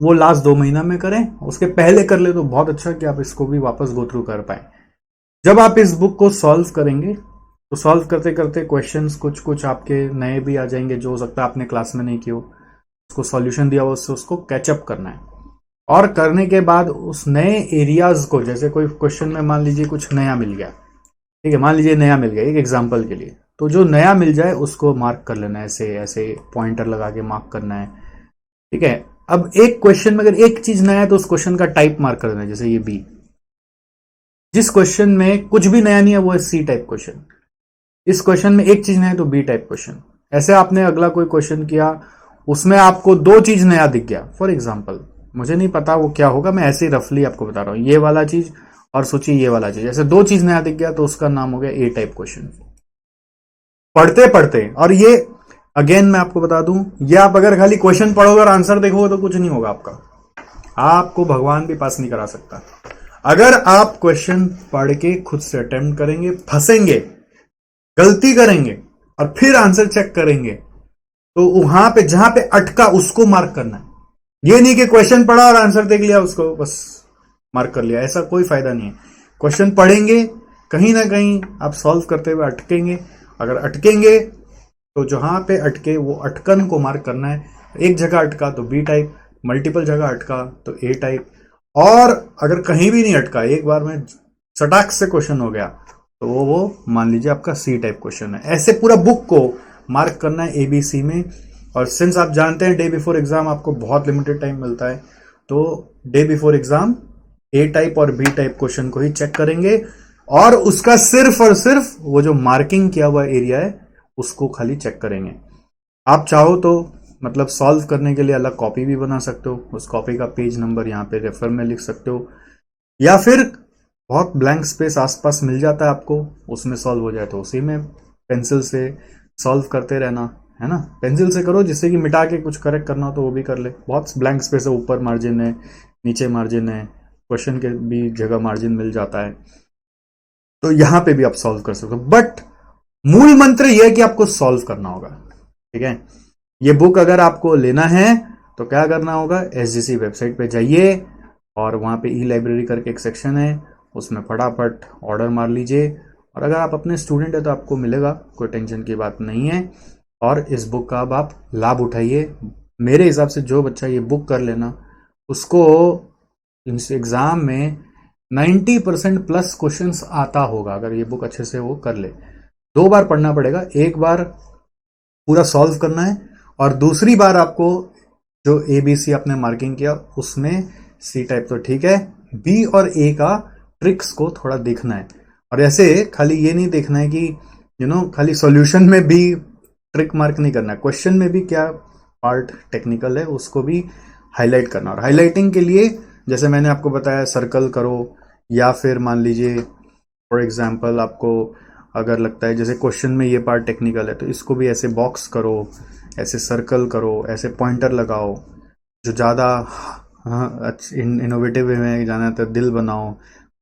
वो लास्ट 2 महीना में करें, उसके पहले कर ले तो बहुत अच्छा कि आप इसको भी वापस गो थ्रू कर पाए। जब आप इस बुक को सॉल्व करेंगे तो सॉल्व करते करते क्वेश्चंस कुछ कुछ आपके नए भी आ जाएंगे, जो हो सकता है आपने क्लास में नहीं किया हो, उसको सॉल्यूशन दिया हो, उससे उसको कैचअप करना है। और करने के बाद उस नए एरियाज को, जैसे कोई क्वेश्चन में मान लीजिए कुछ नया मिल गया, ठीक है, मान लीजिए नया मिल गया एक एग्जाम्पल के लिए, तो जो नया मिल जाए उसको मार्क कर लेना है, ऐसे ऐसे पॉइंटर लगा के मार्क करना है, ठीक है। अब एक क्वेश्चन में अगर एक चीज नया है तो उस क्वेश्चन का टाइप मार्क कर देना है, जैसे ये बी। जिस क्वेश्चन में कुछ भी नया नहीं है वो है सी टाइप क्वेश्चन। इस क्वेश्चन में एक चीज नया है तो बी टाइप क्वेश्चन। ऐसे आपने अगला कोई क्वेश्चन किया, उसमें आपको दो चीज नया दिख गया, फॉर एग्जाम्पल मुझे नहीं पता वो क्या होगा, मैं ऐसे ही रफली आपको बता रहा हूं, ये वाला चीज और सोचिए ये वाला चीज, ऐसे दो चीज नया दिख गया तो उसका नाम हो गया ए टाइप क्वेश्चन। पढ़ते पढ़ते, और ये अगेन मैं आपको बता दूं, ये आप अगर खाली क्वेश्चन पढ़ोगे और आंसर देखोगे तो कुछ नहीं होगा आपका, आपको भगवान भी पास नहीं करा सकता। अगर आप क्वेश्चन पढ़ के खुद से अटेम्प्ट करेंगे, फंसेंगे, गलती करेंगे और फिर आंसर चेक करेंगे, तो वहां पे जहां पे अटका उसको मार्क करना है। ये नहीं कि क्वेश्चन पढ़ा और आंसर देख लिया उसको बस मार्क कर लिया, ऐसा कोई फायदा नहीं है। क्वेश्चन पढ़ेंगे, कहीं ना कहीं आप सॉल्व करते हुए अटकेंगे, अगर अटकेंगे तो जहां पे अटके वो अटकन को मार्क करना है। एक जगह अटका तो बी टाइप, मल्टीपल जगह अटका तो ए टाइप, और अगर कहीं भी नहीं अटका, एक बार में चटाक से क्वेश्चन हो गया, तो वो मान लीजिए आपका सी टाइप क्वेश्चन है। ऐसे पूरा बुक को मार्क करना है एबीसी में। और सिंस आप जानते हैं डे बिफोर एग्जाम आपको बहुत लिमिटेड टाइम मिलता है, तो day before exam A type और बी टाइप क्वेश्चन को ही चेक करेंगे, और उसका सिर्फ और सिर्फ वो जो मार्किंग किया हुआ एरिया है उसको खाली चेक करेंगे। आप चाहो तो मतलब सॉल्व करने के लिए अलग कॉपी भी बना सकते हो, उस कॉपी का पेज नंबर यहाँ पे रेफर में लिख सकते हो, या फिर बहुत ब्लैंक स्पेस आसपास मिल जाता है आपको, उसमें सॉल्व हो जाए तो उसी में पेंसिल से सॉल्व करते रहना, है ना। पेंसिल से करो, जिससे कि मिटा के कुछ करेक्ट करना हो तो वो भी कर ले। बहुत ब्लैंक स्पेस है, ऊपर मार्जिन है, नीचे मार्जिन है, क्वेश्चन के भी जगह मार्जिन मिल जाता है, तो यहां पे भी आप सॉल्व कर सकते हो। बट मूल मंत्र यह है कि आपको सॉल्व करना होगा, ठीक है। ये बुक अगर आपको लेना है तो क्या करना होगा, एसजीसी वेबसाइट पे जाइए और वहां पे ई लाइब्रेरी करके एक सेक्शन है, उसमें फटाफट ऑर्डर मार लीजिए। और अगर आप अपने स्टूडेंट है तो आपको मिलेगा, कोई टेंशन की बात नहीं है। और इस बुक का अब आप लाभ उठाइए। मेरे हिसाब से जो बच्चा ये बुक कर लेना, उसको इस एग्जाम में 90% प्लस क्वेश्चंस आता होगा, अगर ये बुक अच्छे से वो कर ले। 2 बार पढ़ना पड़ेगा, एक बार पूरा सॉल्व करना है और दूसरी बार आपको जो ए बी सी आपने मार्किंग किया उसमें सी टाइप तो ठीक है, बी और ए का ट्रिक्स को थोड़ा देखना है। और ऐसे खाली ये नहीं देखना है कि खाली सॉल्यूशन में भी ट्रिक मार्क नहीं करना है, क्वेश्चन में भी क्या पार्ट टेक्निकल है उसको भी हाईलाइट करना। और हाईलाइटिंग के लिए जैसे मैंने आपको बताया, सर्कल करो, या फिर मान लीजिए फॉर एग्जांपल आपको अगर लगता है जैसे क्वेश्चन में ये पार्ट टेक्निकल है तो इसको भी ऐसे बॉक्स करो, ऐसे सर्कल करो, ऐसे पॉइंटर लगाओ। जो ज़्यादा इनोवेटिव वे में जाना है तो दिल बनाओ,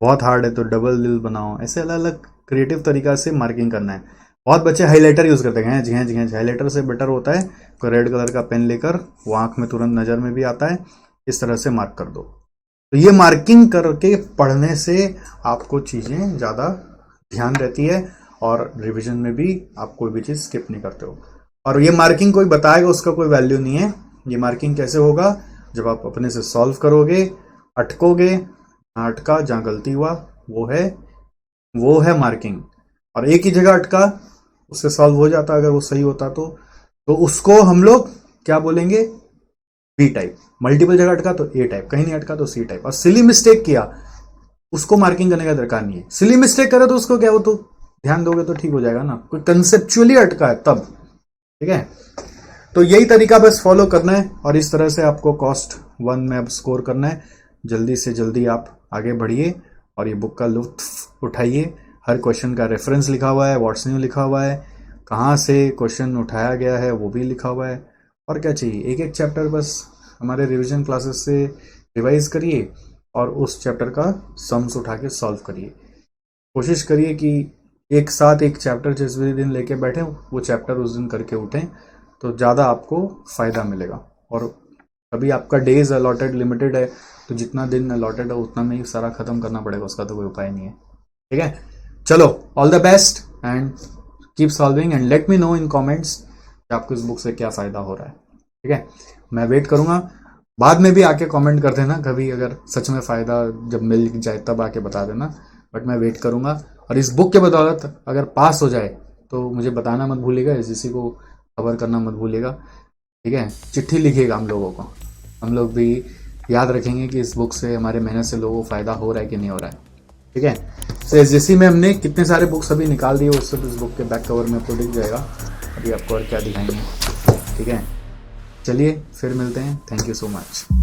बहुत हार्ड है तो डबल दिल बनाओ, ऐसे अलग अलग क्रिएटिव तरीका से मार्किंग करना है। बहुत बच्चे हाईलाइटर यूज़ करते हैं, जी हाँ जी हाँ, हाईलाइटर से बेटर होता है कोई रेड कलर का पेन लेकर, वो आँख में तुरंत नज़र में भी आता है, इस तरह से मार्क कर दो। तो ये मार्किंग करके पढ़ने से आपको चीज़ें ज़्यादा ध्यान रहती है और रिवीजन में भी आप कोई भी चीज़ स्किप नहीं करते हो। और ये मार्किंग कोई बताएगा उसका कोई वैल्यू नहीं है। ये मार्किंग कैसे होगा, जब आप अपने से सॉल्व करोगे, अटकोगे, जहाँ अटका, जहाँ गलती हुआ, वो है मार्किंग। और एक ही जगह अटका, उससे सॉल्व हो जाता अगर वो सही होता तो उसको हम लोग क्या बोलेंगे, बी टाइप। मल्टीपल जगह अटका तो ए टाइप, कहीं नहीं अटका तो सी टाइप। और सिली मिस्टेक किया उसको मार्किंग करने का दरकार नहीं है। सिली मिस्टेक करे तो उसको क्या, वो तो ध्यान दोगे तो ठीक हो जाएगा ना। कोई कंसेप्चुअली अटका है तब, ठीक है। तो यही तरीका बस फॉलो करना है और इस तरह से आपको कॉस्ट 1 में अब स्कोर करना है। जल्दी से जल्दी आप आगे बढ़िए और ये बुक का लुत्फ उठाइए। हर क्वेश्चन का रेफरेंस लिखा हुआ है, व्हाट्स न्यू लिखा हुआ है, कहाँ से क्वेश्चन उठाया गया है वो भी लिखा हुआ है। और क्या चाहिए, एक एक चैप्टर बस हमारे रिवीजन क्लासेस से रिवाइज करिए और उस चैप्टर का सम्स उठा के सॉल्व करिए। कोशिश करिए कि एक साथ एक चैप्टर जिस भी दिन लेके बैठे वो चैप्टर उस दिन करके उठें, तो ज़्यादा आपको फ़ायदा मिलेगा। और अभी आपका डेज अलॉटेड लिमिटेड है, तो जितना दिन अलॉटेड है उतना में ही सारा खत्म करना पड़ेगा, उसका तो कोई उपाय नहीं है। ठीक है, चलो all the best and keep solving and let me know in comments कि आपको इस बुक से क्या फ़ायदा हो रहा है। ठीक है, मैं वेट करूँगा। बाद में भी आके कमेंट कर देना कभी, अगर सच में फ़ायदा जब मिल जाए तब आके बता देना, बट मैं वेट करूँगा। और इस बुक के बदौलत अगर पास हो जाए तो मुझे बताना मत भूलिएगा, एसजीसी को खबर करना मत भूलिएगा। ठीक है, चिट्ठी लिखिएगा हम लोगों को, हम लोग भी याद रखेंगे कि इस बुक से हमारे मेहनत से लोगों को फ़ायदा हो रहा है कि नहीं हो रहा है। ठीक है, तो एसजीसी में हमने कितने सारे बुक्स अभी निकाल दिए, उससे इस बुक के बैक कवर में आपको दिख जाएगा। अभी आपको और क्या दिखाएंगे। ठीक है, चलिए फिर मिलते हैं। Thank you so much.